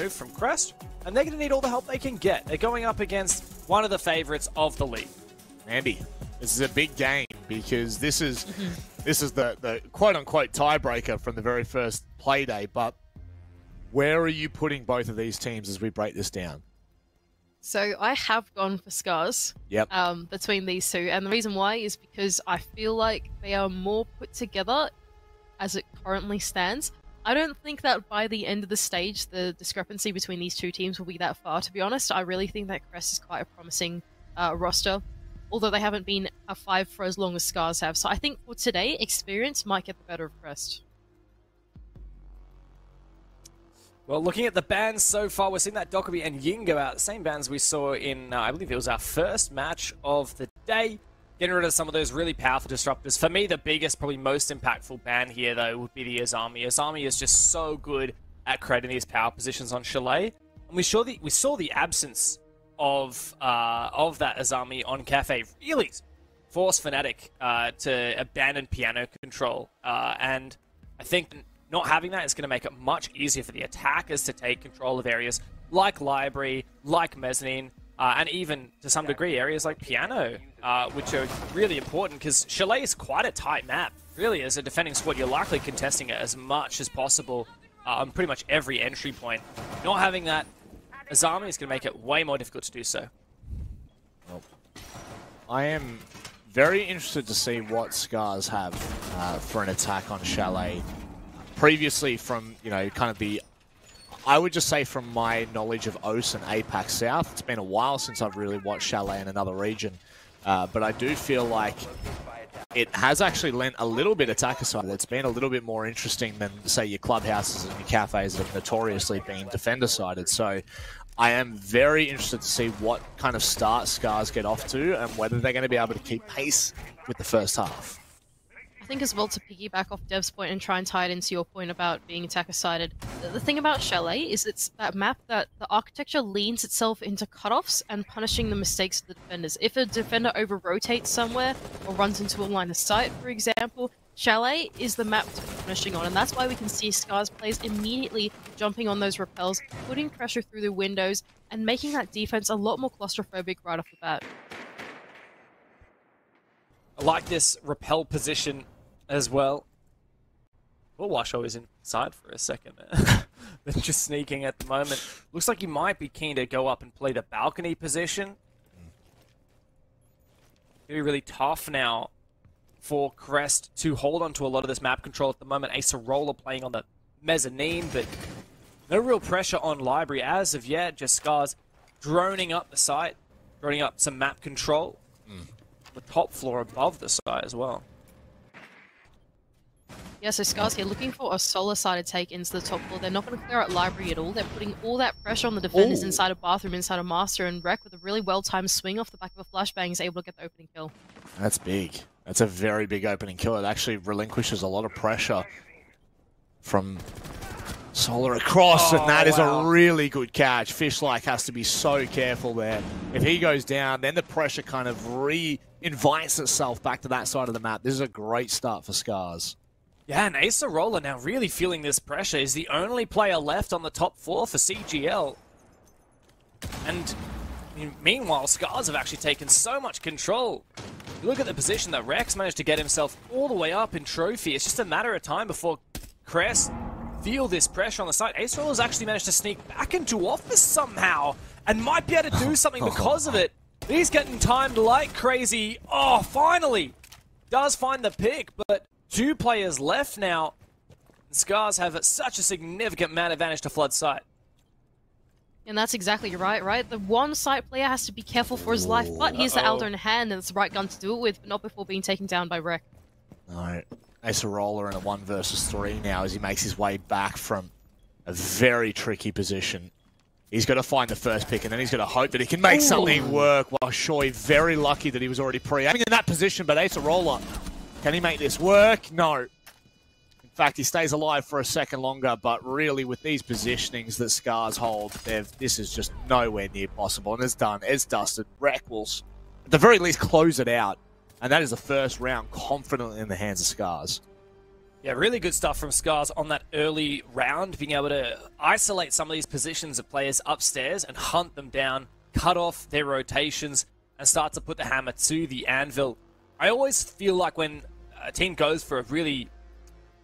move from Crest, and they're going to need all the help they can get. They're going up against one of the favorites of the league. Andy, this is a big game because this is the quote-unquote tiebreaker from the very first play day, but where are you putting both of these teams as we break this down? So I have gone for SCARZ between these two, and the reason why is because I feel like they are more put together as it currently stands. I don't think that by the end of the stage, the discrepancy between these two teams will be that far, to be honest. I really think that Crest is quite a promising roster, although they haven't been a 5 for as long as SCARZ have. So I think for today, experience might get the better of Crest. Well, looking at the bans so far, we're seeing that Dokkaebi and Ying go out. The same bans we saw in, I believe it was our first match of the day. Getting rid of some of those really powerful disruptors. For me, the biggest, probably most impactful ban here, though, would be the Azami. Azami is just so good at creating these power positions on Chalet. And we saw the absence of that Azami on Cafe really force Fnatic to abandon piano control. And I think not having that is going to make it much easier for the attackers to take control of areas like Library, like Mezzanine, and even, to some degree, areas like Piano, which are really important because Chalet is quite a tight map. Really, as a defending squad, you're likely contesting it as much as possible on pretty much every entry point. Not having that Azami is going to make it way more difficult to do so. Well, I am very interested to see what SCARZ have for an attack on Chalet. Previously from, you know, kind of the, I would just say from my knowledge of OS and APAC South, it's been a while since I've really watched Chalet in another region. But I do feel like it has actually lent a little bit attacker side. It's been a little bit more interesting than, say, your clubhouses and your cafes that have notoriously been defender-sided. So I am very interested to see what kind of start SCARZ get off to and whether they're going to be able to keep pace with the first half. I think as well, to piggyback off Dev's point and try and tie it into your point about being attacker-sided, the thing about Chalet is it's that map that the architecture leans itself into cutoffs and punishing the mistakes of the defenders. If a defender over-rotates somewhere or runs into a line of sight, for example, Chalet is the map to be punishing on, and that's why we can see SCARZ players immediately jumping on those rappels, putting pressure through the windows, and making that defense a lot more claustrophobic right off the bat. I like this rappel position as well. Well, Washo is inside for a second there. They're just sneaking at the moment. Looks like he might be keen to go up and play the balcony position. It'll be really tough now for Crest to hold on to a lot of this map control at the moment. Acerola playing on the mezzanine, but no real pressure on Library as of yet. Just SCARZ droning up the site, droning up some map control. The top floor above the site as well. Yeah, so SCARZ here looking for a solo-sided take into the top floor. They're not going to clear out Library at all. They're putting all that pressure on the defenders inside a bathroom, inside a master, and Rek with a really well-timed swing off the back of a flashbang is able to get the opening kill. That's big. That's a very big opening kill. It actually relinquishes a lot of pressure from Solar across, and that is a really good catch. Fishlike has to be so careful there. If he goes down, then the pressure kind of re-invites itself back to that side of the map. This is a great start for SCARZ. Yeah, and Acerola now really feeling this pressure. Is the only player left on the top floor for CGL. And meanwhile, SCARZ have actually taken so much control. You look at the position that Rex managed to get himself all the way up in Trophy. It's just a matter of time before Crest feel this pressure on the side. Acerola's actually managed to sneak back into office somehow and might be able to do something because of it. He's getting timed like crazy. Oh, finally! Does find the pick, but 2 players left now. SCARZ have such a significant man advantage to flood site. And that's exactly right? The one site player has to be careful for his life, but here's the Elder in hand, and it's the right gun to do it with, but not before being taken down by Rek. No, Acerola in a 1 versus 3 now as he makes his way back from a very tricky position. He's got to find the first pick, and then he's got to hope that he can make something work. While Shoy very lucky that he was already pre-aiming in that position, but Acerola, can he make this work? No. In fact, he stays alive for a second longer, but really with these positionings that SCARZ hold, this is just nowhere near possible. And it's done. It's dusted. Rek will, at the very least, close it out. And that is the first round confidently in the hands of SCARZ. Yeah, really good stuff from SCARZ on that early round, being able to isolate some of these positions of players upstairs and hunt them down, cut off their rotations, and start to put the hammer to the anvil. I always feel like when a team goes for a really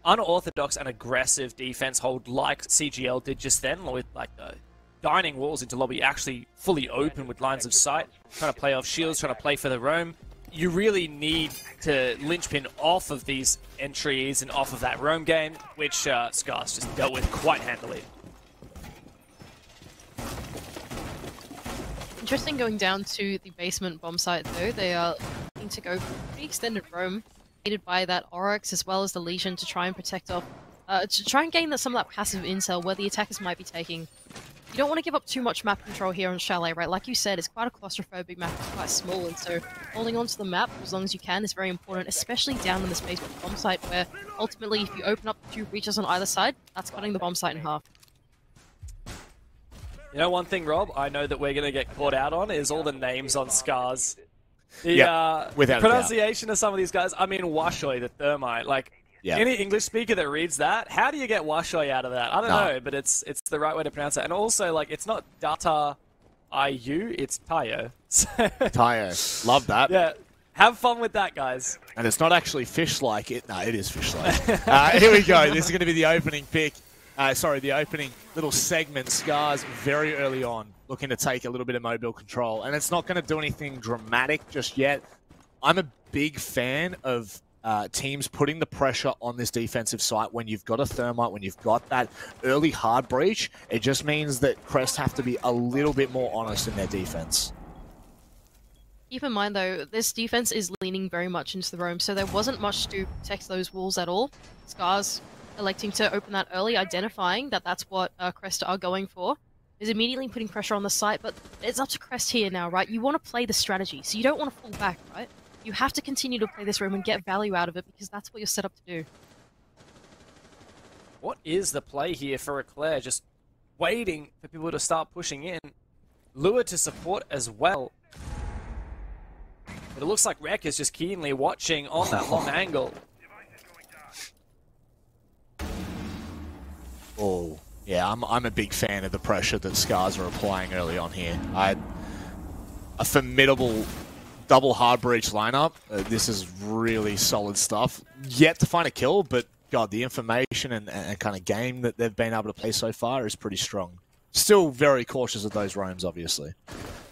unorthodox and aggressive defense hold like CGL did just then, with like the dining walls into lobby actually fully open with lines of sight, trying to play off shields, trying to play for the roam, you really need to linchpin off of these entries and off of that roam game, which SCARZ just dealt with quite handily. Interesting going down to the basement bomb site though. They are looking to go for pretty extended roam, aided by that Oryx as well as the Legion to try and protect off, to try and gain some of that passive intel where the attackers might be taking. You don't want to give up too much map control here on Chalet, right? Like you said, it's quite a claustrophobic map, it's quite small, and so holding onto the map as long as you can is very important, especially down in this basement bomb site where ultimately if you open up 2 breaches on either side, that's cutting the bomb site in half. You know one thing, Rob, I know that we're going to get caught out on is all the names on SCARZ. The without pronunciation of some of these guys, I mean, Washoy, the Thermite, like, yeah. Any English speaker that reads that, how do you get Washoy out of that? I don't know, but it's the right way to pronounce it. And also, like, it's not Data IU, it's Tayo. Tayo. Love that. Yeah. Have fun with that, guys. And it's not actually fish-like. No, it is fish-like. Here we go. This is going to be the opening pick. The opening little segment. SCARZ very early on, looking to take a little bit of mobile control. And it's not going to do anything dramatic just yet. I'm a big fan of teams putting the pressure on this defensive site when you've got a Thermite, when you've got that early hard breach. It just means that Crest have to be a little bit more honest in their defense. Keep in mind though, this defense is leaning very much into the roam, so there wasn't much to protect those walls at all. SCARZ electing to open that early, identifying that that's what Crest are going for, is immediately putting pressure on the site, but it's up to Crest here now, right? You want to play the strategy, so you don't want to fall back, right? You have to continue to play this room and get value out of it because that's what you're set up to do. What is the play here for Eclair? Just waiting for people to start pushing in. Lure to support as well. But it looks like Rek is just keenly watching on that long angle. Oh, yeah, I'm a big fan of the pressure that SCARZ are applying early on here. A formidable double hard breach lineup. This is really solid stuff. Yet to find a kill, but God, the information and kind of game that they've been able to play so far is pretty strong. Still very cautious of those roams, obviously.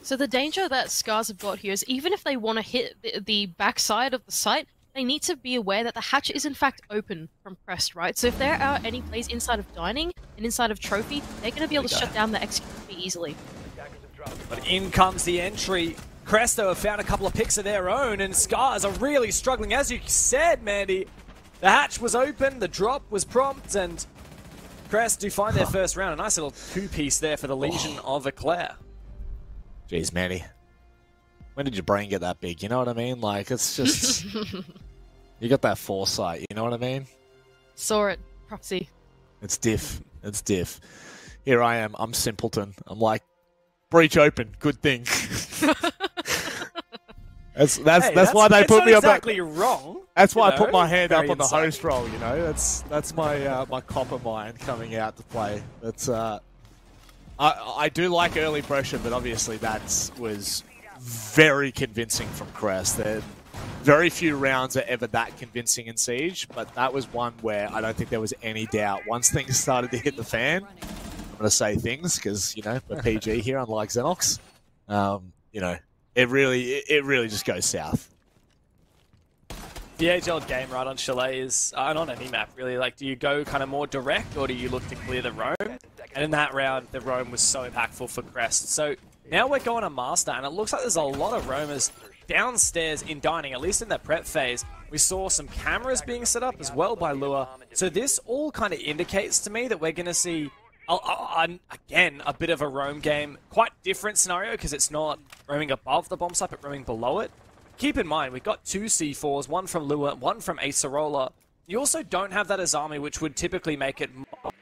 So the danger that SCARZ have got here is even if they want to hit the backside of the site, they need to be aware that the hatch is in fact open from Crest, right? So if there are any plays inside of Dining and inside of Trophy, they're going to be able to shut down the execute easily. But in comes the entry. Crest, though, have found a couple of picks of their own, and SCARZ are really struggling. As you said, Mandy, the hatch was open, the drop was prompt, and Crest do find their first round. A nice little two-piece there for the Legion of Eclair. Jeez, Mandy. When did your brain get that big? You know what I mean? Like, it's just... you got that foresight, you know what I mean? Saw it. Propsy. It's diff. It's diff. Here I am. I'm simpleton. I'm like, breach open. Good thing. That's why they put me exactly on that. Wrong. That's why I put my hand up on the host role. You know, that's my my copper mind coming out to play. That's I do like early pressure, but obviously that was very convincing from Crest. Very few rounds are ever that convincing in Siege, but that was one where I don't think there was any doubt. Once things started to hit the fan, I'm going to say things because, you know, we're PG here, unlike Xenox. You know, it really just goes south. The age-old game right on Chalet is, and on any map really, like, do you go kind of more direct or do you look to clear the roam? And in that round, the roam was so impactful for Crest. So now we're going to Master, and it looks like there's a lot of roamers downstairs in Dining, at least in the prep phase. We saw some cameras being set up as well by Lure. So this all kind of indicates to me that we're going to see, again, a bit of a roam game. Quite different scenario because it's not roaming above the bomb site, but roaming below it. Keep in mind, we've got 2 C4s, one from Lure, one from Acerola. You also don't have that Azami, which would typically make it more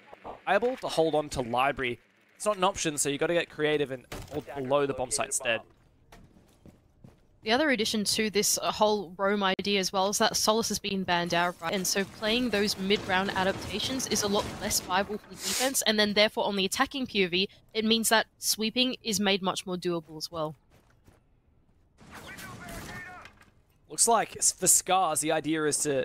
viable to hold on to Library. It's not an option, so you've got to get creative and hold below the bomb site instead. The other addition to this whole roam idea as well is that Solace has been banned out, right? And so playing those mid-round adaptations is a lot less viable for the defense, and then therefore on the attacking POV, it means that sweeping is made much more doable as well. Looks like for SCARZ, the idea is to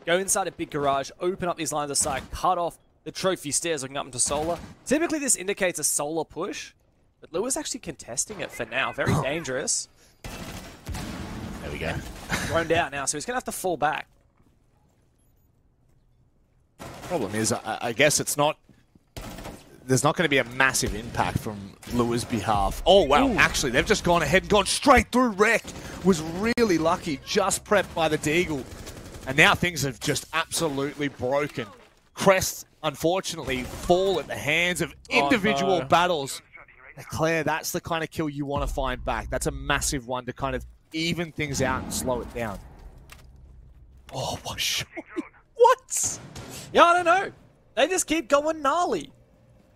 go inside a big garage, open up these lines of sight, cut off the trophy stairs looking up into Solar. Typically this indicates a Solar push, but Lewis actually contesting it for now. Very dangerous. There we go. Thrown down now, so he's going to have to fall back. Problem is, I guess it's not... There's not going to be a massive impact from Lewis' behalf. Oh, wow. Ooh. Actually, they've just gone ahead and gone straight through Wreck. Was really lucky, just prepped by the Deagle. And now things have just absolutely broken. Crest, unfortunately, fall at the hands of individual battles. Claire, that's the kind of kill you want to find back. That's a massive one to kind of even things out and slow it down. Oh, my shot. What? Yeah, I don't know. They just keep going gnarly.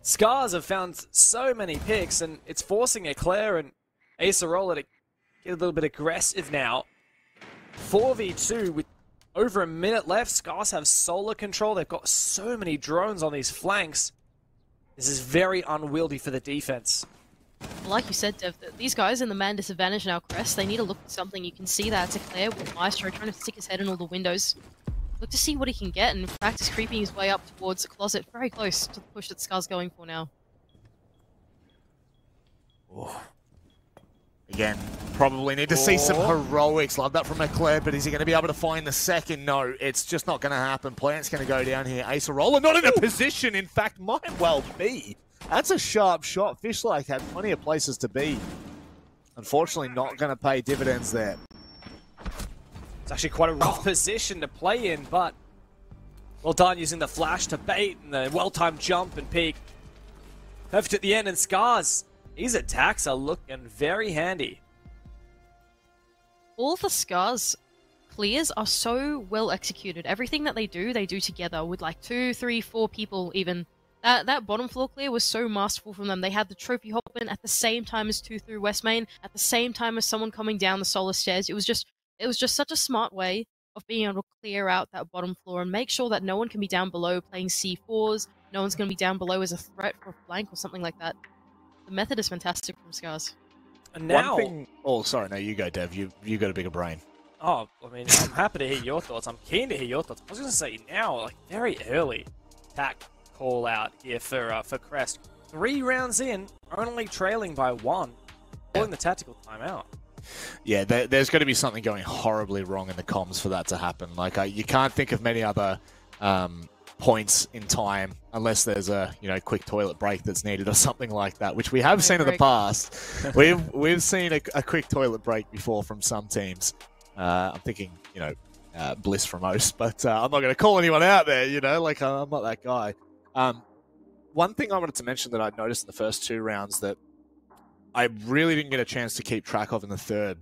SCARZ have found so many picks, and it's forcing Eclair and Acerola to get a little bit aggressive now. 4v2 with over a minute left. SCARZ have solar control. They've got so many drones on these flanks. This is very unwieldy for the defense. Like you said, Dev, these guys in the man disadvantage now, Crest, they need to look for something. You can see that it's Eclair with Maestro trying to stick his head in all the windows. Look to see what he can get, and in fact he's creeping his way up towards the closet, very close to the push that SCARZ going for now. Oh. Again, probably need to see some heroics. Love that from Eclair, but is he going to be able to find the second? No, it's just not going to happen. Plant's going to go down here. Acerola not in a position, in fact, might well be. That's a sharp shot. Fishlike had plenty of places to be. Unfortunately, not going to pay dividends there. It's actually quite a rough position to play in, but well done using the flash to bait and the well-timed jump and peek. Perfect at the end, and SCARZ, these attacks are looking very handy. All the SCARZ clears are so well executed. Everything that they do together with like 2, 3, 4 people even. That bottom floor clear was so masterful from them. They had the trophy hop in at the same time as 2 through West Main, at the same time as someone coming down the solar stairs. It was just such a smart way of being able to clear out that bottom floor and make sure that no one can be down below playing C4s, no one's going to be down below as a threat for a flank or something like that. The method is fantastic from SCARZ. And now... Oh, sorry, no, you go, Dev. You got a bigger brain. Oh, I mean, I'm happy to hear your thoughts. I'm keen to hear your thoughts. I was going to say now, like, very early attack call out here for Crest. 3 rounds in, only trailing by 1, calling the tactical timeout. Yeah, there's going to be something going horribly wrong in the comms for that to happen. Like, you can't think of many other points in time unless there's a quick toilet break that's needed or something like that, which we have seen in the past. We've seen a quick toilet break before from some teams. I'm thinking Bliss from Oast, but I'm not going to call anyone out there. Like I'm not that guy. One thing I wanted to mention that I noticed in the first 2 rounds that I really didn't get a chance to keep track of in the third.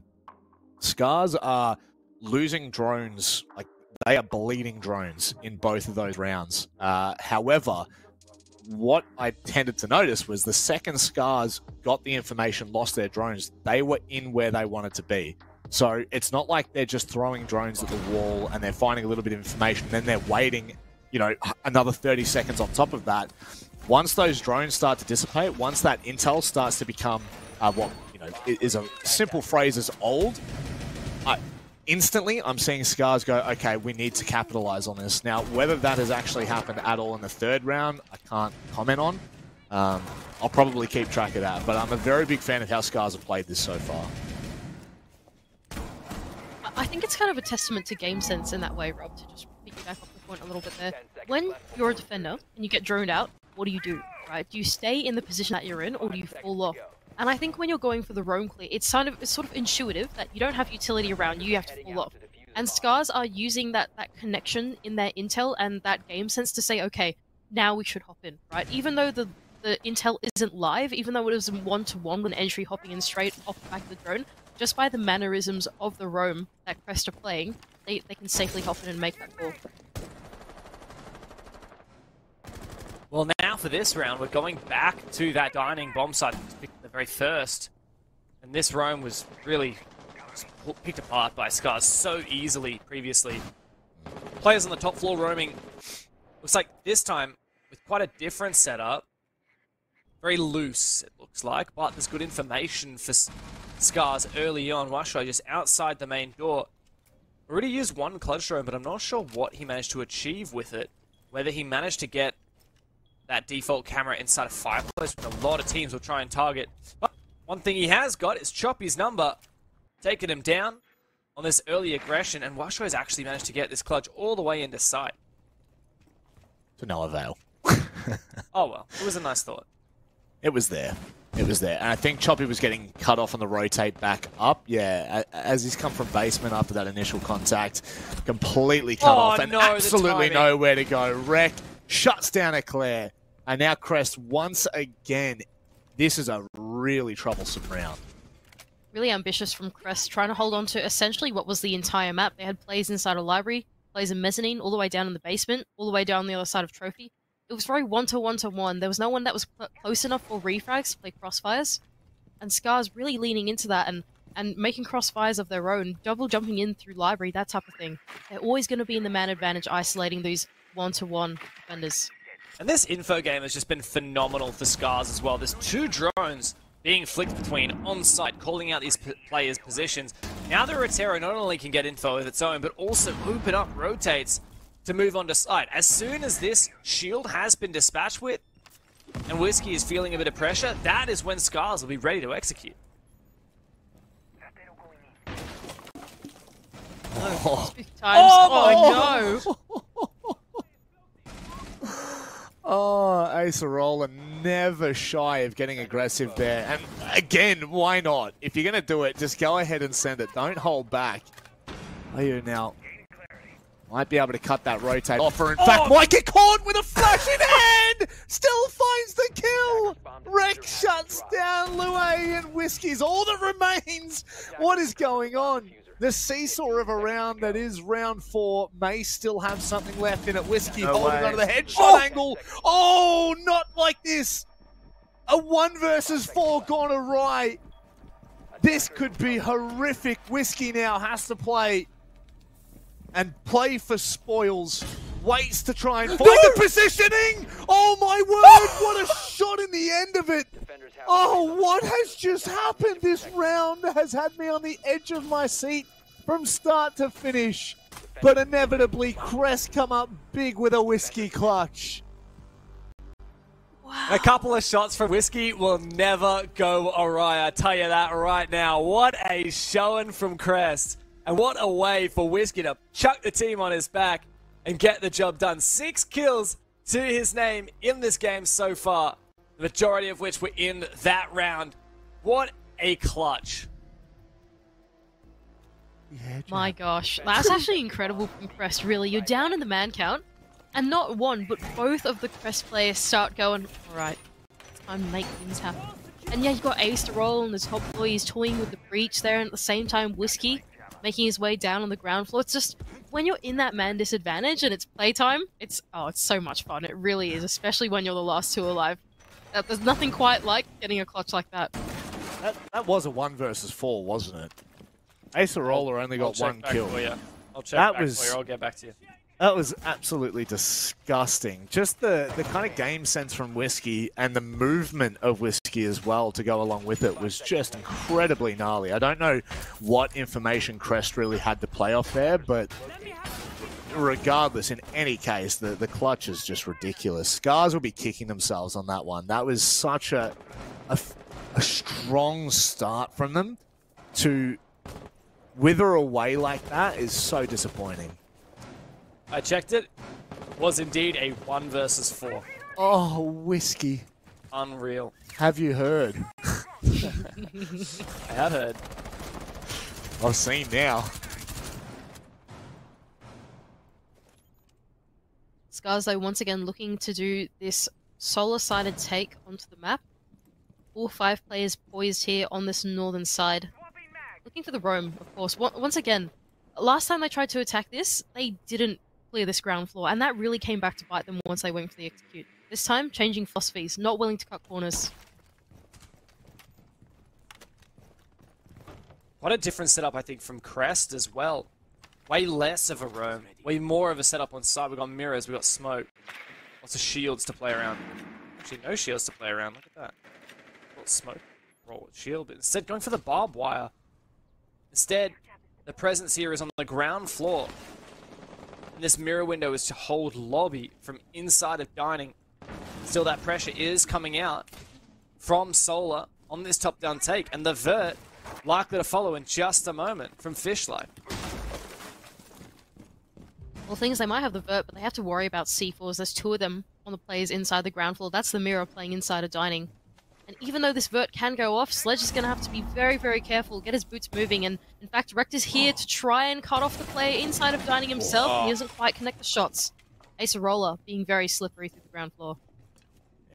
SCARZ are losing drones, like they are bleeding drones in both of those rounds. However, what I tended to notice was the second SCARZ got the information, lost their drones, they were in where they wanted to be. So it's not like they're just throwing drones at the wall and they're finding a little bit of information, then they're waiting, another 30 seconds on top of that. Once those drones start to dissipate, once that intel starts to become what is a simple phrase as old, instantly I'm seeing SCARZ go, okay, we need to capitalize on this. Now, whether that has actually happened at all in the third round, I can't comment on. I'll probably keep track of that, but I'm a very big fan of how SCARZ have played this so far. I think it's kind of a testament to game sense in that way, Rob, to just piggyback off the point a little bit there. When you're a defender and you get droned out, what do, right? Do you stay in the position that you're in, or do you fall off? And I think when you're going for the roam clear, it's sort of intuitive that you don't have utility around you have to fall off. And SCARZ are using that connection in their intel and that game sense to say, okay, now we should hop in, right? Even though the intel isn't live, even though it is one-to-one when entry hopping in straight off the back of the drone, just by the mannerisms of the roam that Crest are playing, they can safely hop in and make that call. Well, now for this round, we're going back to that dining bomb site that was picked at the very first. And this roam was really just picked apart by SCARZ so easily previously. Players on the top floor roaming. Looks like this time, with quite a different setup. Very loose, it looks like, but there's good information for SCARZ early on. Washo just outside the main door. Already used one clutch drone, but I'm not sure what he managed to achieve with it. Whether he managed to get that default camera inside a fireplace, which a lot of teams will try and target. But one thing he has got is Choppy's number, taking him down on this early aggression, and Washo has actually managed to get this clutch all the way into sight. To no avail. Oh well, it was a nice thought. It was there. It was there. And I think Choppy was getting cut off on the rotate back up. Yeah, as he's come from basement after that initial contact. Completely cut off and absolutely nowhere to go. Wreck shuts down Eclair. And now Crest, once again, this is a really troublesome round. Really ambitious from Crest, trying to hold on to essentially what was the entire map. They had plays inside a library, plays in mezzanine, all the way down in the basement, all the way down the other side of Trophy. It was very one-to-one-to-one. There was no one that was close enough for refrags to play crossfires. And SCARZ really leaning into that and making crossfires of their own, double jumping in through library, that type of thing. They're always going to be in the man advantage, isolating these one-to-one defenders. And this info game has just been phenomenal for SCARZ as well. There's two drones being flicked between on-site, calling out these players' positions. Now the Rotero not only can get info of its own, but also open up rotates to move on to site. As soon as this shield has been dispatched with, and Whiskey is feeling a bit of pressure, that is when SCARZ will be ready to execute. Oh, oh no! Oh, Ace Arola never shy of getting aggressive there. And again, why not? If you're going to do it, just go ahead and send it. Don't hold back. Are you now? Might be able to cut that rotate offer. In fact, might get caught with a flash in hand! Still finds the kill! Wreck shuts down Lue and Whiskey's all that remains. What is going on? The seesaw of a round that is round 4 may still have something left in it. Whiskey holding onto the headshot angle. Oh, not like this. A 1 versus 4 gone awry. This could be horrific. Whiskey now has to play and play for spoils. Waits to try and find the positioning. Oh my word, what a shot in the end of it. Oh, what has just happened? This round has had me on the edge of my seat from start to finish. But inevitably, Crest come up big with a Whiskey clutch. Wow. A couple of shots from Whiskey will never go awry, I tell you that right now. What a showing from Crest. And what a way for Whiskey to chuck the team on his back and get the job done. 6 kills to his name in this game so far, the majority of which were in that round. What a clutch. Yeah, My gosh, that's actually incredible from Crest, really. You're down in the man count, and not one, but both of the Crest players start going, alright, it's time to make things happen. And yeah, you've got Ace to roll on the top floor, he's toying with the breach there, and at the same time, Whiskey making his way down on the ground floor. It's just, when you're in that man disadvantage and it's playtime, it's so much fun. It really is, especially when you're the last 2 alive. There's nothing quite like getting a clutch like that. That was a 1 versus 4, wasn't it? Ace Arola only got 1 kill. I'll check back for you. I'll get back to you. That was absolutely disgusting. Just the kind of game sense from Whiskey and the movement of Whiskey as well to go along with it was just incredibly gnarly. I don't know what information Crest really had to play off there, but regardless, in any case, the clutch is just ridiculous. SCARZ will be kicking themselves on that one. That was such a strong start from them. To wither away like that is so disappointing. I checked it. Was indeed a 1 versus 4. Oh, Whiskey. Unreal. Have you heard? I have heard. I've seen now. SCARZ, though, once again looking to do this solo-sided take onto the map. All 5 players poised here on this northern side. Looking for the roam, of course. Once again, last time they tried to attack this, they didn't clear this ground floor, and that really came back to bite them once they went for the execute. This time, changing philosophies, not willing to cut corners. Quite Quite a different setup, I think, from Crest as well. Way less of a roam. Way more of a setup on side. We've got mirrors, we've got smoke. Lots of shields to play around. Actually, no shields to play around. Look at that. Roll smoke. Roll shield. But instead, going for the barbed wire. Instead, the presence here is on the ground floor. And this mirror window is to hold lobby from inside of dining. Still, that pressure is coming out from Solar on this top-down take. And the vert likely to follow in just a moment from Fishlife. Well, things they might have the vert, but they have to worry about C4s. There's 2 of them on the players inside the ground floor. That's the mirror playing inside of dining. And even though this vert can go off, Sledge is going to have to be very, very careful, get his boots moving. And in fact, Rector's here to try and cut off the player inside of dining himself. He doesn't quite connect the shots. Ace Roller being very slippery through the ground floor.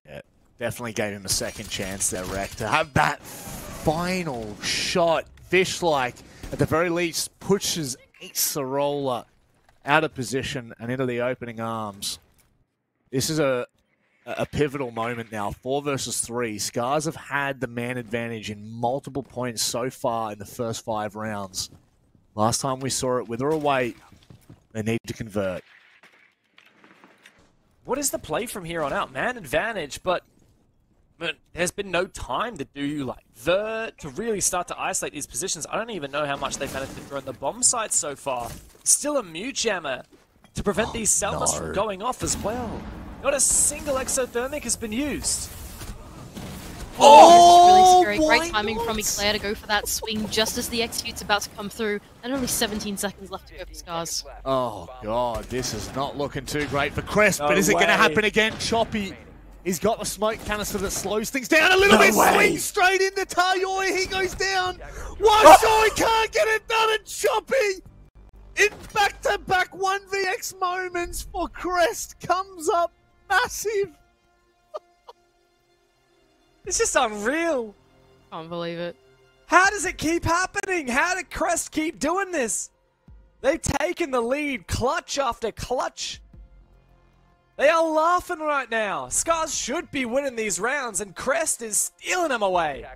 Yeah, definitely gave him a second chance there, Rec, to have that final shot. Fish-like, at the very least, pushes Ace Roller out of position and into the opening arms. This is a pivotal moment now. 4 versus 3. SCARZ have had the man advantage in multiple points so far in the first 5 rounds. Last time we saw it, with or away, they need to convert. What is the play from here on out? Man advantage, but there's been no time to do like vert to really start to isolate these positions. I don't even know how much they've managed to throw in the bomb site so far. Still a mute jammer to prevent these Selmas from going off as well. Not a single exothermic has been used. Oh, this is really scary. Great timing from Eclair to go for that swing just as the execute's about to come through, and only 17 seconds left to go for SCARZ. Oh god, this is not looking too great for Crest, but is it going to happen again? Choppy, he's got the smoke canister that slows things down a little bit. Swing straight into Tayoy, he goes down. One shot, he can't get it done, and Choppy, in back-to-back 1vx moments for Crest, comes up massive. It's just unreal. Can't believe it. How does it keep happening? How did Crest keep doing this? They've taken the lead clutch after clutch. They are laughing right now. SCARZ should be winning these rounds, and Crest is stealing them away. I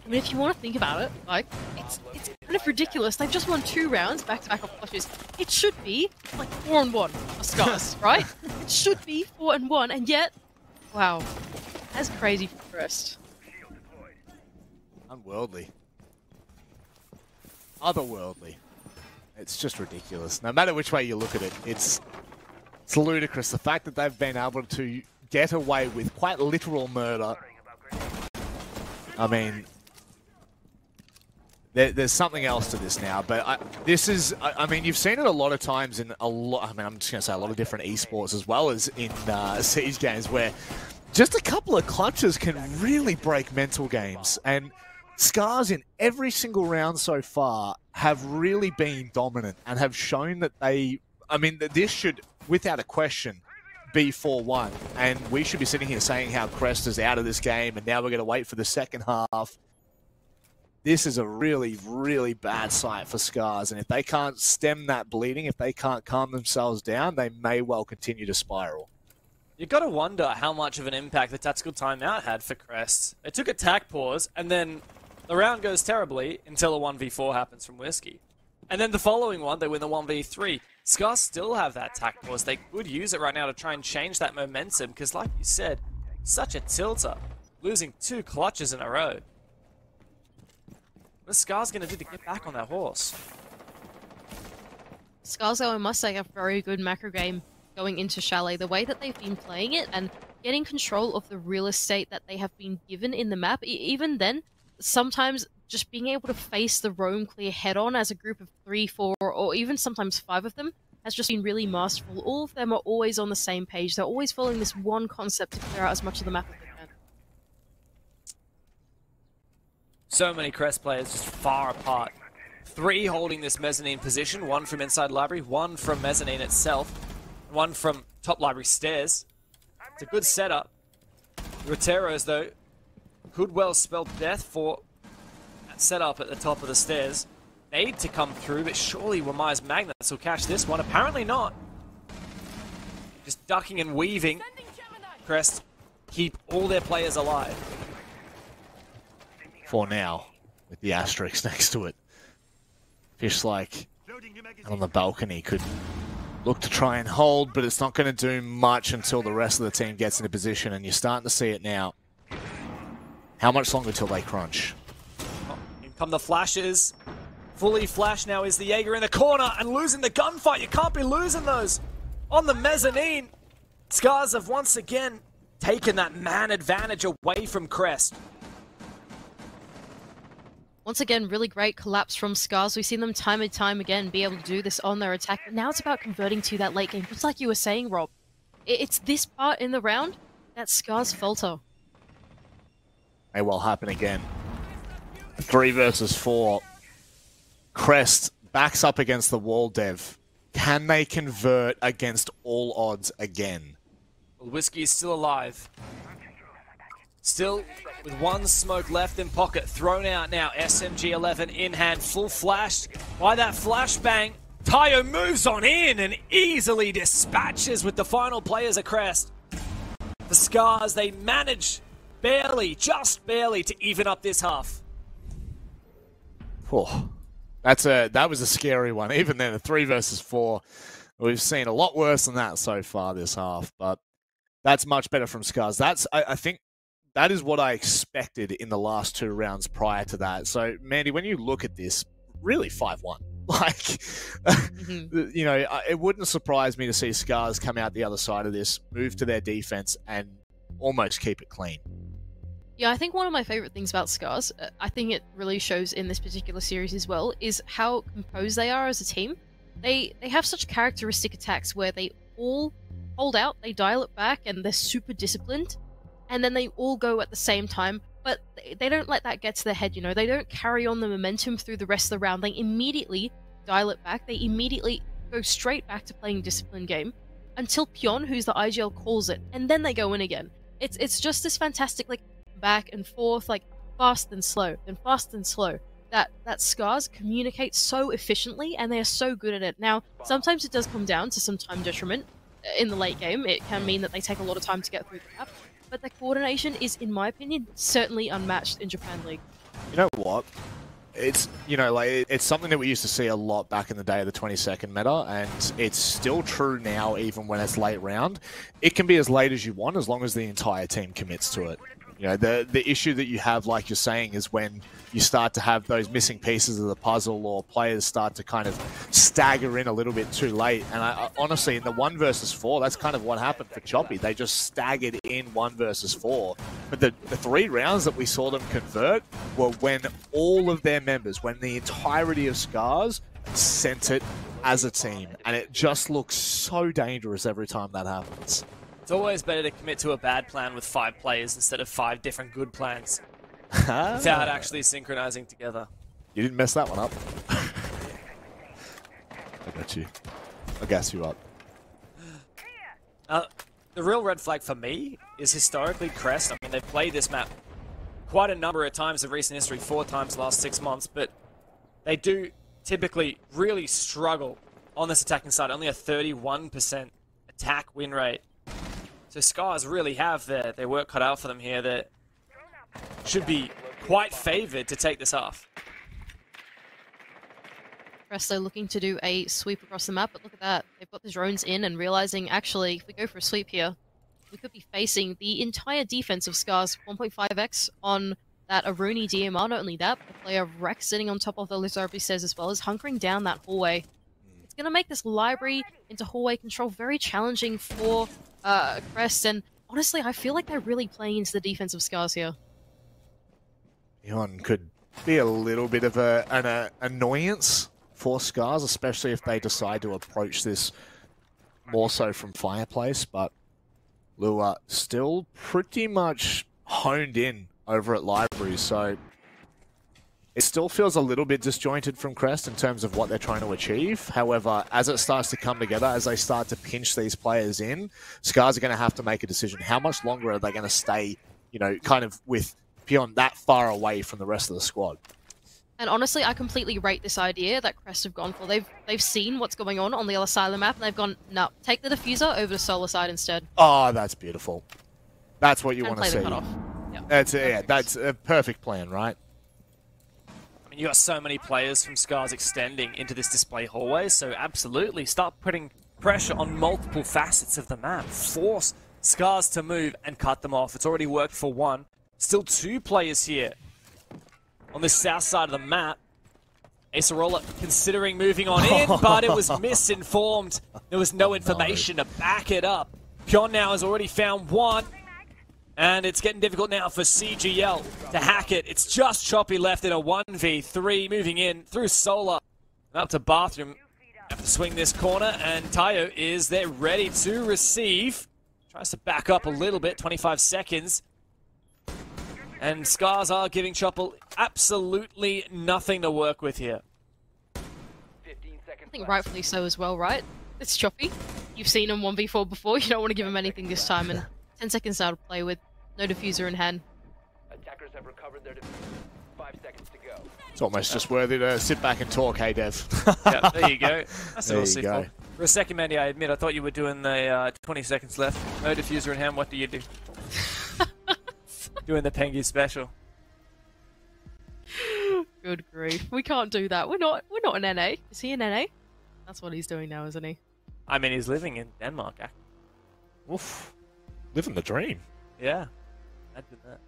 mean, if you want to think about it, like, it's kind of ridiculous. They've just won 2 rounds back-to-back off clutches. It should be, like, 4-1 for SCARZ, right? It should be 4-1, and yet, wow, that's crazy for Crest. Unworldly. Otherworldly. It's just ridiculous. No matter which way you look at it, it's ludicrous. The fact that they've been able to get away with quite literal murder. I mean, there's something else to this now, but I mean, you've seen it a lot of times in a lot, I mean, I'm just going to say a lot of different esports as well as in Siege games, where just a couple of clutches can really break mental games. And SCARZ in every single round so far have really been dominant and have shown that they, I mean, this should, without a question, be 4-1. And we should be sitting here saying how Crest is out of this game and now we're going to wait for the second half. This is a really, really bad sight for SCARZ. And if they can't stem that bleeding, if they can't calm themselves down, they may well continue to spiral. You got to wonder how much of an impact the tactical timeout had for Crest. They took a tac pause, and then the round goes terribly until a 1v4 happens from Whiskey. And then the following one, they win the 1v3. SCARZ still have that tac pause. They could use it right now to try and change that momentum, because like you said, such a tilter. Losing 2 clutches in a row. What's SCARZ going to do to get back on that horse? SCARZ, though, I must say, a very good macro game going into Chalet. The way that they've been playing it and getting control of the real estate that they have been given in the map, even then, sometimes just being able to face the roam clear head-on as a group of 3, 4, or even sometimes 5 of them has just been really masterful. All of them are always on the same page. They're always following this one concept to clear out as much of the map as they can. So many Crest players just far apart. 3 holding this mezzanine position, 1 from inside library, 1 from mezzanine itself, 1 from top library stairs. It's a good setup. Roteros, though, could well spell death for that setup at the top of the stairs. Need to come through, but surely Wamai's Magnets will catch this one. Apparently not. Just ducking and weaving. Crest keep all their players alive. For now. with the asterisk next to it. Fish like on the balcony could look to try and hold, but it's not going to do much until the rest of the team gets into position, and you're starting to see it now. How much longer till they crunch? In come the flashes. Fully flash now is the Jaeger in the corner and losing the gunfight. You can't be losing those on the mezzanine. SCARZ have once again taken that man advantage away from Crest. Once again, really great collapse from SCARZ. We've seen them time and time again be able to do this on their attack, but now it's about converting to that late game. Just like you were saying, Rob, it's this part in the round that SCARZ falter. May well happen again. 3 versus 4. Crest backs up against the wall, Dev. Can they convert against all odds again? Well, Whiskey is still alive. Still with one smoke left in pocket. Thrown out now. SMG-11 in hand. Full flashed by that flashbang. Tayo moves on in and easily dispatches with the final players of Crest. The SCARZ, they manage barely, just barely, to even up this half. Oh. That was a scary one. Even then, a 3 versus 4. We've seen a lot worse than that so far this half, but that's much better from SCARZ. I think that is what I expected in the last 2 rounds prior to that. So, Mandy, when you look at this, really 5-1. Like, you know, it wouldn't surprise me to see SCARZ come out the other side of this, move to their defense, and almost keep it clean. Yeah, I think one of my favorite things about SCARZ, I think it really shows in this particular series as well, is how composed they are as a team. They have such characteristic attacks where they all hold out, they dial it back, and they're super disciplined, and then they all go at the same time, but they don't let that get to their head, you know? They don't carry on the momentum through the rest of the round. They immediately dial it back, they immediately go straight back to playing disciplined game, until Pion, who's the IGL, calls it, and then they go in again. It's just this fantastic, like, back and forth, like fast and slow, then fast and slow. That SCARZ communicates so efficiently, and they are so good at it. Now, sometimes it does come down to some time detriment in the late game. It can mean that they take a lot of time to get through the map, but their coordination is, in my opinion, certainly unmatched in Japan League. You know what? It's, you know, like, it's something that we used to see a lot back in the day of the 20-second meta, and it's still true now, even when it's late round. It can be as late as you want, as long as the entire team commits to it. You know, the issue that you have, like you're saying, is when you start to have those missing pieces of the puzzle, or players start to kind of stagger in a little bit too late. And I honestly, in the 1 versus 4, that's kind of what happened for Choppy. They just staggered in 1 versus 4. But the 3 rounds that we saw them convert were when all of their members, when the entirety of SCARZ sent it as a team. And it just looks so dangerous every time that happens. It's always better to commit to a bad plan with 5 players instead of 5 different good plans without actually synchronizing together. You didn't mess that one up. I got you. I'll gas you up. The real red flag for me is historically Crest. I mean, they've played this map quite a number of times in recent history, 4 times the last 6 months, but they do typically really struggle on this attacking side. Only a 31% attack win rate. So SCARZ really have their work cut out for them here. That should be quite favoured to take this off. Crest, looking to do a sweep across the map, but look at that. They've got the drones in and realizing, actually, if we go for a sweep here, we could be facing the entire defense of SCARZ. 1.5x on that Aruni DMR. Not only that, but the player Rex sitting on top of the Lizarbi says as well, is hunkering down that hallway. It's going to make this library into hallway control very challenging for Crest, and honestly, I feel like they're really playing into the defense of SCARZ here. Pion could be a little bit of an annoyance for SCARZ, especially if they decide to approach this more so from Fireplace, but Lua still pretty much honed in over at Library, so it still feels a little bit disjointed from Crest in terms of what they're trying to achieve. However, as it starts to come together, as they start to pinch these players in, SCARZ are going to have to make a decision. How much longer are they going to stay, you know, kind of with Pion that far away from the rest of the squad? And honestly, I completely rate this idea that Crest have gone for. They've seen what's going on the other side of the map, and they've gone, no, take the diffuser over to Solar side instead. Oh, that's beautiful. That's what you and want to see. play the cutoff. That's a perfect plan, right? mean, you got so many players from SCARZ extending into this display hallway, so absolutely start putting pressure on multiple facets of the map. Force SCARZ to move and cut them off. It's already worked for one. Still 2 players here on the south side of the map. Acerola considering moving on in, but it was misinformed. There was no information to back it up. Pion now has already found one, and it's getting difficult now for CGL to hack it. It's just Choppy left in a 1v3, moving in through Solar. Up to Bathroom. Have to swing this corner, and Tayo is there ready to receive. Tries to back up a little bit, 25 seconds. And SCARZ are giving Choppel absolutely nothing to work with here. I think rightfully so as well, right? It's Choppy. You've seen him 1v4 before, you don't want to give him anything this time, and 10 seconds now to play with, no diffuser in hand. Attackers have recovered their diffuser. 5 seconds to go. It's almost just worthy to sit back and talk, hey Dev. Yeah, there you go. That's There all you go. For a second, Mandy, I admit I thought you were doing the 20 seconds left. No diffuser in hand, what do you do? Doing the Pengu special. Good grief. We can't do that. We're not an NA. Is he an NA? That's what he's doing now, isn't he? I mean, he's living in Denmark. Oof. Living the dream. Yeah. I did that.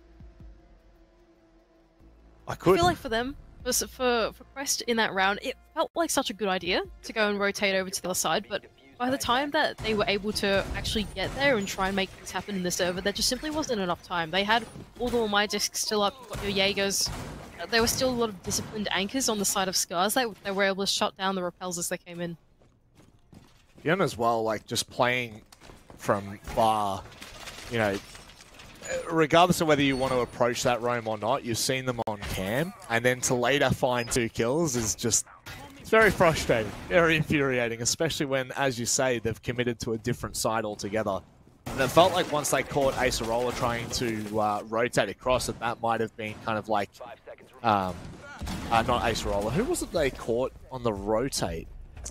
I I could. feel like for them, for Crest in that round, it felt like such a good idea to go and rotate over to the other side, but by the time that they were able to actually get there and try and make things happen in the server, there just simply wasn't enough time. They had all the my discs still up, you've got your Jaegers. There were still a lot of disciplined anchors on the side of SCARZ. They were able to shut down the repels as they came in. Pion as well, like just playing from far, you know, regardless of whether you want to approach that roam or not, you've seen them on cam, and then to later find 2 kills is just, it's very frustrating, very infuriating, especially when, as you say, they've committed to a different side altogether. And it felt like once they caught Acerola trying to rotate across, that might have been kind of like, not Acerola, who was it they caught on the rotate?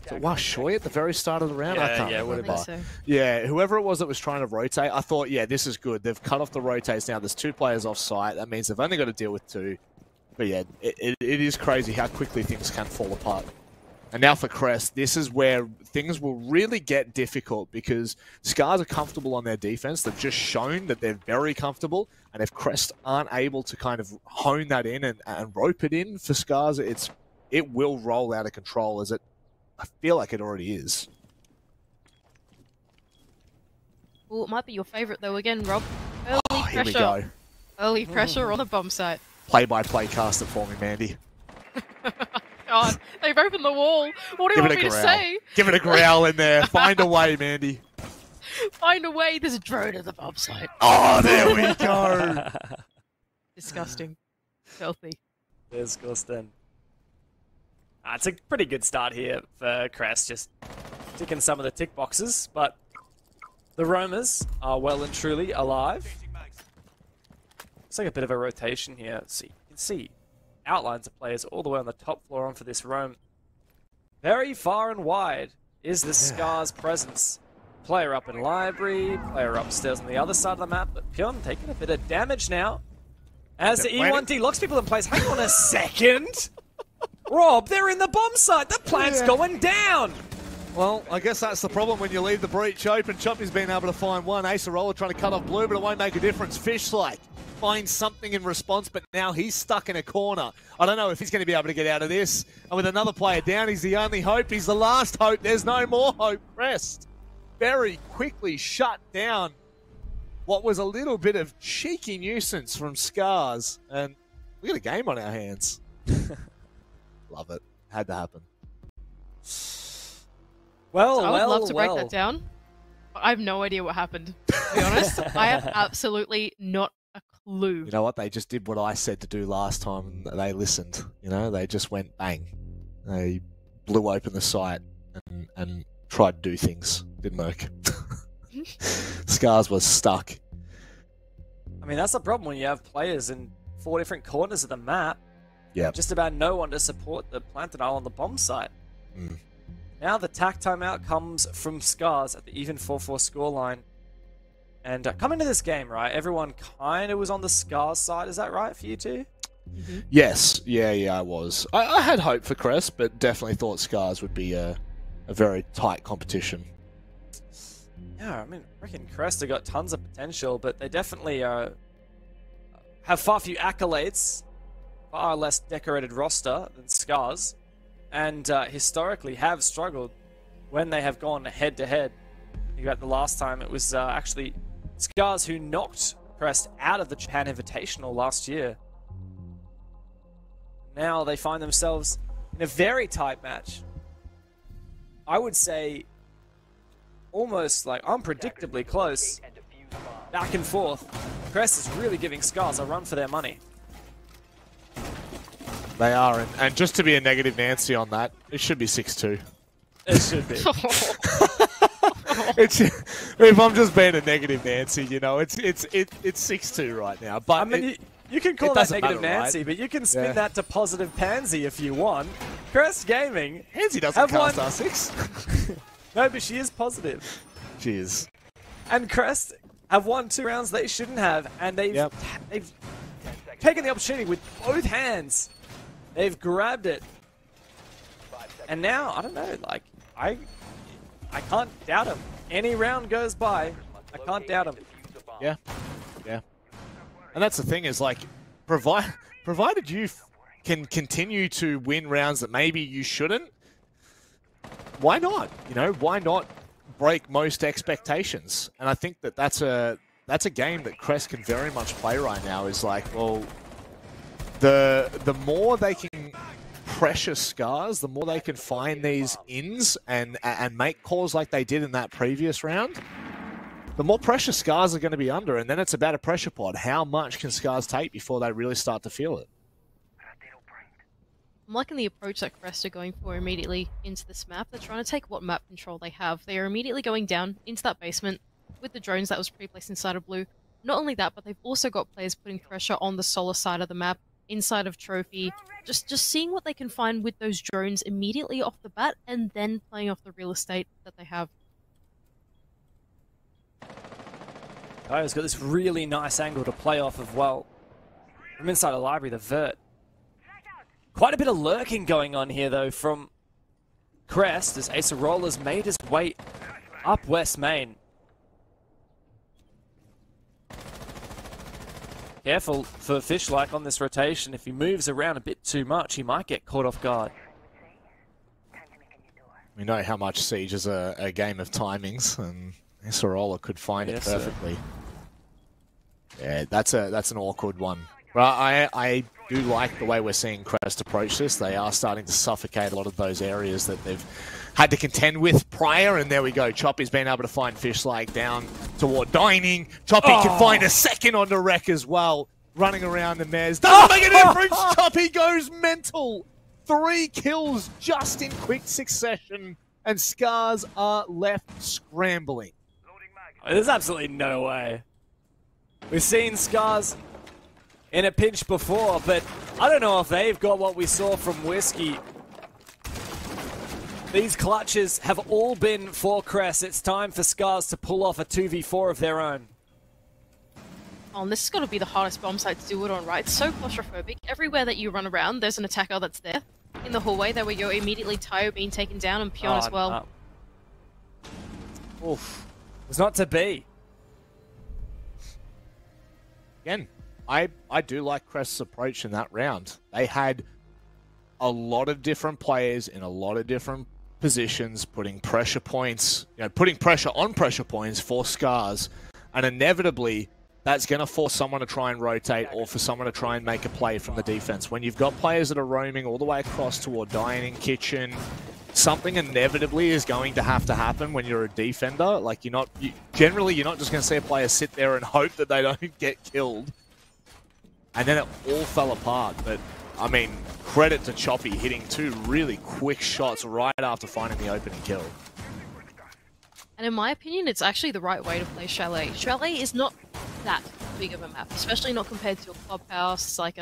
So, wow, Shoy at the very start of the round? I can't remember. So. Yeah, whoever it was that was trying to rotate, I thought, yeah, this is good. They've cut off the rotates now. There's 2 players off site. That means they've only got to deal with 2. But yeah, it is crazy how quickly things can fall apart. And now for Crest, this is where things will really get difficult because SCARZ are comfortable on their defense. They've just shown that they're very comfortable. And if Crest aren't able to kind of hone that in and rope it in for SCARZ, it will roll out of control, as I feel like it already is. Well, it might be your favourite though again, Rob. Early Oh, here we pressure. go. Early pressure on the bomb site. Play-by-play cast it for me, Mandy. God, they've opened the wall. What do you want me to say? Give it a growl in there. Find a way, Mandy. Find a way. There's a drone at the bomb site. Oh, there we go. Disgusting. Filthy. There's Gustin. It's a pretty good start here for Crest, just ticking some of the tick boxes, but the roamers are well and truly alive. It's like a bit of a rotation here. So you can see outlines of players all the way on the top floor on for this roam. Very far and wide is the SCARZ presence. Player up in library, player upstairs on the other side of the map, but Pion taking a bit of damage now. As the E1D locks people in place. Hang on a second! Rob, they're in the bomb site! The plant's going down! Well, I guess that's the problem when you leave the breach open. Choppy's been able to find one. Acerola trying to cut off Blue, but it won't make a difference. Fishslike finds something in response, but now he's stuck in a corner. I don't know if he's going to be able to get out of this. And with another player down, he's the only hope. He's the last hope. There's no more hope. Crest very quickly shut down what was a little bit of cheeky nuisance from SCARZ. And we got a game on our hands. Love it. Had to happen. Well, So I would love to break that down. I have no idea what happened, to be honest. I have absolutely not a clue. You know what? They just did what I said to do last time. They listened. You know, they just went bang. They blew open the site and tried to do things. Didn't work. SCARZ was stuck. I mean, that's the problem when you have players in 4 different corners of the map. Yeah. Just about no one to support the Plantanile on the bomb site. Now the tack timeout comes from SCARZ at the even 4-4 scoreline. And coming to this game, right, everyone kind of was on the SCARZ side. Is that right for you two? Yes, yeah, I was. I had hope for Crest, but definitely thought SCARZ would be a very tight competition. Yeah, I mean, I reckon Crest have got tons of potential, but they definitely have far few accolades, far less decorated roster than SCARZ, and historically have struggled when they have gone head-to-head. You got the last time it was actually SCARZ who knocked Crest out of the Japan Invitational last year. Now they find themselves in a very tight match. I would say almost like unpredictably close, back and forth. Crest is really giving SCARZ a run for their money. They are, and just to be a negative Nancy on that, it should be 6-2. It should be. If I'm just being a negative Nancy, you know, it's 6-2 right now. But I mean, you can call that negative matter, Nancy, right? but you can spin that to positive Pansy if you want. Crest Gaming. Pansy doesn't cast R6. No, but she is positive. She is. And Crest have won 2 rounds they shouldn't have, and they've taken the opportunity with both hands. They've grabbed it. And now, I don't know, like, I can't doubt him. Any round goes by, I can't doubt him. Yeah. And that's the thing is, like, provided you can continue to win rounds that maybe you shouldn't, why not? You know, why not break most expectations? And I think that that's a game that Crest can very much play right now. Is like, well, the more they can pressure SCARZ, the more they can find these ins and make calls like they did in that previous round, the more pressure SCARZ are going to be under, and then it's about a pressure pod. How much can SCARZ take before they really start to feel it? I'm liking the approach that Crest are going for immediately into this map. They're trying to take what map control they have. They are immediately going down into that basement with the drones that was pre-placed inside of blue. Not only that, but they've also got players putting pressure on the solar side of the map, inside of trophy. Just seeing what they can find with those drones immediately off the bat, and then playing off the real estate that they have. Kyo's got this really nice angle to play off of, well, from inside the library, the vert. Quite a bit of lurking going on here, though, from Crest, as Ace of Rollers made his way up West Main. Careful for Fishlike on this rotation. If he moves around a bit too much, he might get caught off guard. We know how much Siege is a game of timings, and Isarola could find it perfectly. Yeah, that's an awkward one. But I do like the way we're seeing Crest approach this. They are starting to suffocate a lot of those areas that they've had to contend with prior, and there we go. Choppy's been able to find Fishlike down toward Dining. Choppy can find a second on the wreck as well, running around the Mez. Doesn't make a difference! Choppy goes mental! 3 kills just in quick succession, and SCARZ are left scrambling. There's absolutely no way. We've seen SCARZ in a pinch before, but I don't know if they've got what we saw from Whiskey. These clutches have all been for Crest. It's time for SCARZ to pull off a 2v4 of their own. Oh, and this has got to be the hardest bomb site to do it on, right? It's so claustrophobic. Everywhere that you run around, there's an attacker that's there. In the hallway, there where you're immediately Tayo being taken down, and Pion as well. No. Oof. It's not to be. Again, I do like Crest's approach in that round. They had a lot of different players in a lot of different positions, putting pressure points, putting pressure on pressure points for SCARZ, and inevitably that's going to force someone to try and rotate or for someone to try and make a play from the defense. When you've got players that are roaming all the way across toward Dining, Kitchen, something inevitably is going to have to happen when you're a defender. Like, generally you're not just going to see a player sit there and hope that they don't get killed. And then it all fell apart. But, I mean, credit to Choppy hitting 2 really quick shots right after finding the opening kill. And in my opinion, it's actually the right way to play Chalet. Chalet is not that big of a map, especially not compared to your Clubhouse, like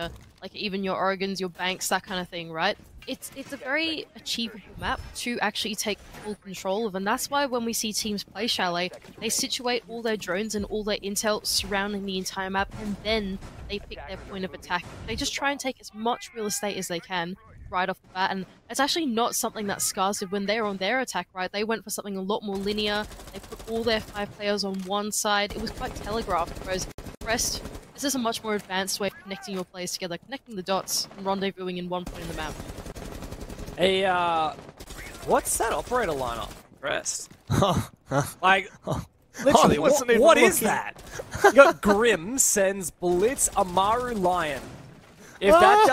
even your Oregons, your Banks, that kind of thing, right? it's a very achievable map to actually take full control of, and that's why when we see teams play Chalet, they situate all their drones and all their intel surrounding the entire map, and then they pick their point of attack. They just try and take as much real estate as they can right off the bat, and it's actually not something that SCARZ did when they're on their attack, right? They went for something a lot more linear. They put all their 5 players on one side. It was quite telegraphed, whereas Crest, this is a much more advanced way of connecting your players together, connecting the dots and rendezvousing in one point in the map. Hey, what's that operator lineup, Crest? Like, literally, what is that? You got Grim sends Blitz, Amaru, Lion. If that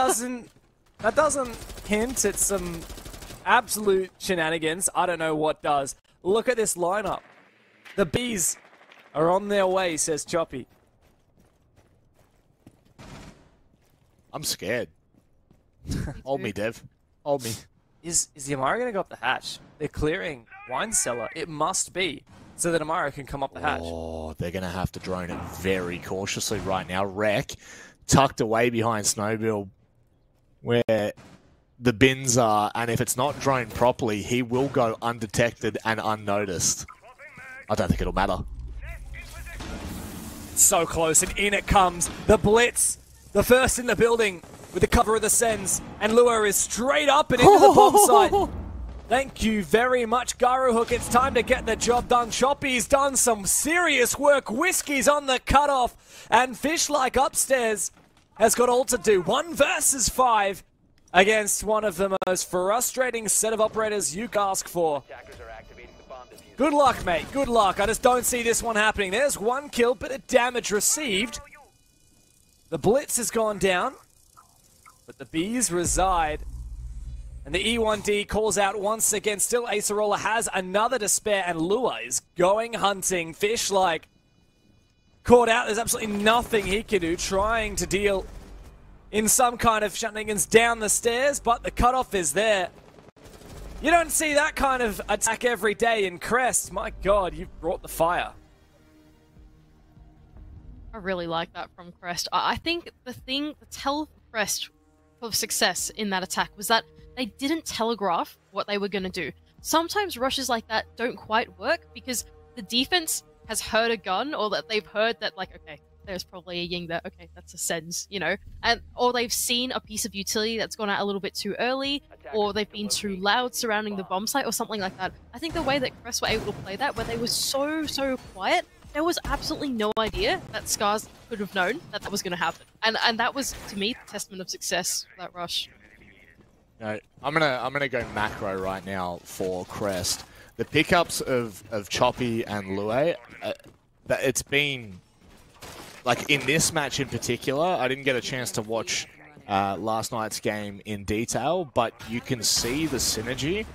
doesn't hint at some absolute shenanigans, I don't know what does. Look at this lineup. The bees are on their way, says Choppy. I'm scared. Hold me, Dev. Hold me. Is the Amaru going to go up the hatch? They're clearing Wine Cellar. It must be, so that Amaru can come up the hatch. Oh, they're going to have to drone it very cautiously right now. Wreck, tucked away behind Snowbill, where the bins are, and if it's not droned properly, he will go undetected and unnoticed. I don't think it'll matter. So close, and in it comes the Blitz. The first in the building with the cover of the Sens, and Lua is straight up and into the bomb site. Thank you very much, Garuhook. It's time to get the job done. Choppy's done some serious work. Whiskey's on the cutoff, and Fishlike upstairs has got all to do. 1 versus 5 against one of the most frustrating set of operators you could ask for. Good luck, mate. Good luck. I just don't see this one happening. There's 1 kill, bit of damage received. The Blitz has gone down, but the Bees reside. And the E1D calls out once again. Still, Acerola has another to spare, and Lua is going hunting. Fishlike caught out. There's absolutely nothing he can do, trying to deal in some kind of shenanigans down the stairs, but the cutoff is there. You don't see that kind of attack every day in Crest. My God, you've brought the fire. I really like that from Crest. I think the tell for Crest of success in that attack was that they didn't telegraph what they were going to do. Sometimes rushes like that don't quite work because the defense has heard a gun, or that they've heard that, like, okay, there's probably a Ying there, okay, that's a Sens, you know? Or they've seen a piece of utility that's gone out a little bit too early, or they've been too loud surrounding the bomb site, or something like that. I think the way that Crest were able to play that, where they were so quiet, there was absolutely no idea that SCARZ could have known that that was going to happen. And that was, to me, the testament of success for that rush. No, I'm gonna go macro right now for Crest. The pickups of Choppy and Lue, it's been, like, in this match in particular, I didn't get a chance to watch last night's game in detail, but you can see the synergy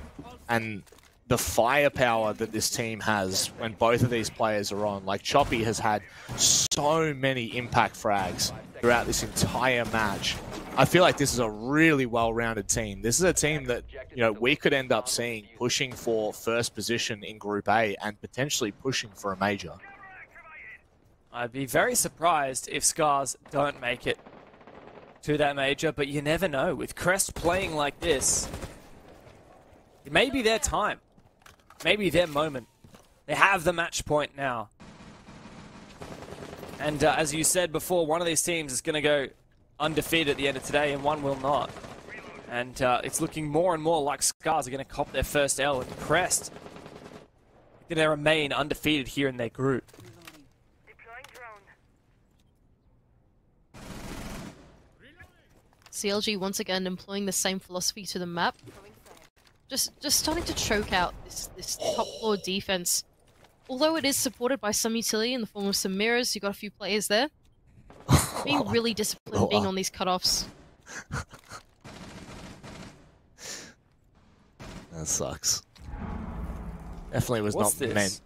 and the firepower that this team has when both of these players are on. Like, Choppy has had so many impact frags throughout this entire match. I feel like this is a really well-rounded team. This is a team that, you know, we could end up seeing pushing for first position in Group A and potentially pushing for a major. I'd be very surprised if SCARZ don't make it to that major, but you never know. With Crest playing like this, it may be their time. Maybe their moment. They have the match point now. And as you said before, one of these teams is going to go undefeated at the end of today, and one will not. And it's looking more and more like SCARZ are going to cop their first L, and Crest are going to remain undefeated here in their group. CLG once again employing the same philosophy to the map. Just starting to choke out this top floor defense. Although it is supported by some utility in the form of some mirrors, you've got a few players there. Being really disciplined, being on these cutoffs. That sucks. Definitely was What's not this? meant.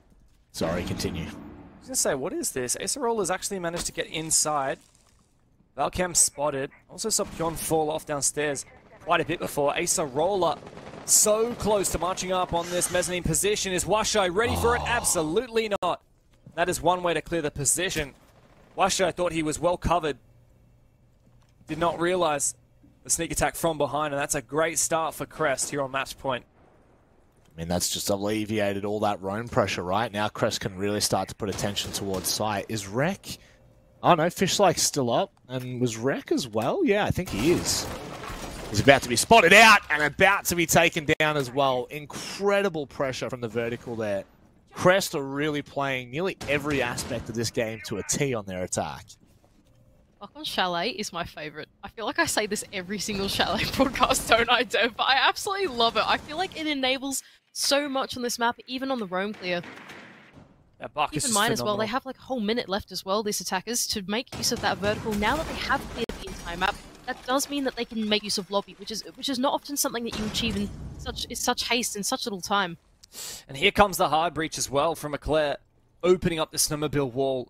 Sorry, continue. I was going to say, what is this? Acerola actually managed to get inside. Valcam spotted. Also saw Pyon fall off downstairs quite a bit before. Acerola so close to marching up on this mezzanine position. Is Washai ready for it? Absolutely not. That is one way to clear the position. Washai thought he was well covered. Did not realize the sneak attack from behind, and that's a great start for Crest here on match point. I mean, that's just alleviated all that roam pressure, right? Now Crest can really start to put attention towards site. Is Rek... Oh no, Fishlike's still up. And was Rek as well? Yeah, I think he is. He's about to be spotted out and about to be taken down as well. Incredible pressure from the vertical there. Crest are really playing nearly every aspect of this game to a T on their attack. Fuck on Chalet is my favourite. I feel like I say this every single Chalet broadcast, don't I, Dev? But I absolutely love it. I feel like it enables so much on this map, even on the roam clear. Yeah, Buck Keep in mind as well, they have like a whole minute left as well, these attackers, to make use of that vertical. Now that they have cleared the entire map, that does mean that they can make use of lobby, which is not often something that you achieve in such haste in such little time. And here comes the hard breach as well from Eclair, opening up the snowmobile wall.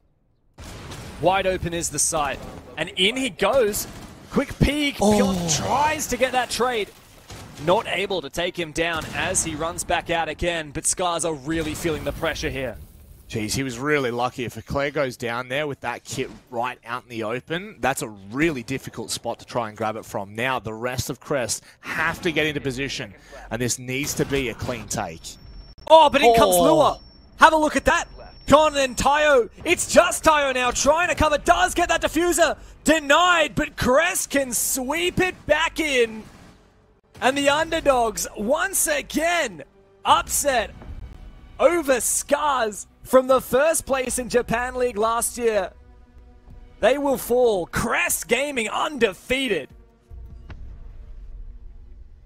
Wide open is the site, and in he goes. Quick peek, Beyond tries to get that trade. Not able to take him down as he runs back out again, but SCARZ are really feeling the pressure here. Jeez, he was really lucky. If Eclair goes down there with that kit right out in the open, that's a really difficult spot to try and grab it from. Now, the rest of Crest have to get into position, and this needs to be a clean take. Oh, but in comes Lua. Have a look at that. Con and Tayo. It's just Tayo now trying to cover. Does get that diffuser. Denied, but Crest can sweep it back in. And the underdogs, once again, upset over SCARZ from the first place in Japan League last year. They will fall. Crest Gaming undefeated.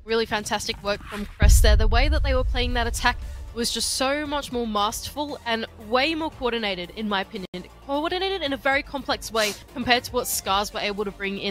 Really fantastic work from Crest there. The way that they were playing that attack was just so much more masterful and way more coordinated, in my opinion. Coordinated in a very complex way compared to what SCARZ were able to bring in